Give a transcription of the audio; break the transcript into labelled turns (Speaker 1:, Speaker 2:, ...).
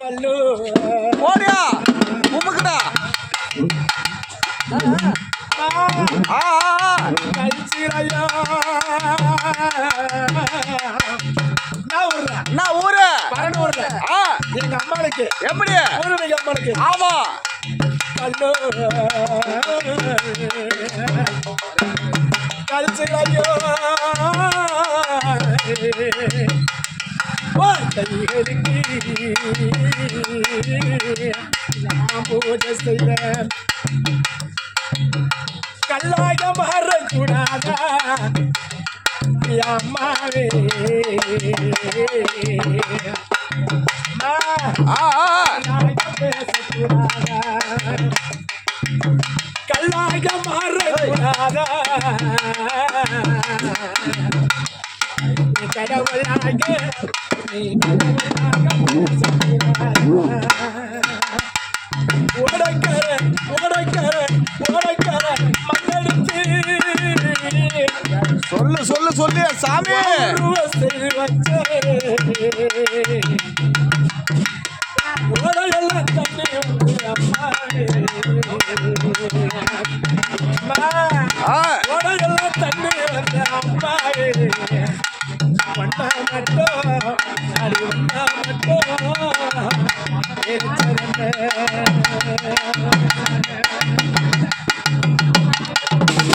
Speaker 1: ஓடியா உமுக்குடா ஊரு
Speaker 2: எங்க அம்மாளுக்கு
Speaker 1: எப்படி
Speaker 2: எங்க அம்மாளுக்கு
Speaker 1: ஆமா
Speaker 2: கல்சிலையோ பூஜை செய்த கல்லாக மாறக்கூடாதா அம்மாவே பேசக்கூடாதா கல்லாக மாறக்கூடாதா கடவுளாக நீ ஓடக்கர ஓடக்கர ஓடக்கர மண்ணடிச்சு
Speaker 1: சொல்லு சொல்லு சொல்லு சாமி
Speaker 2: ஓடையெல்லாம் தண்ணி அம்மா ஓடையெல்லாம் தண்ணி வந்த அம்மா ஒன்னா மட்டும் அடி ஒன்னா மட்டும்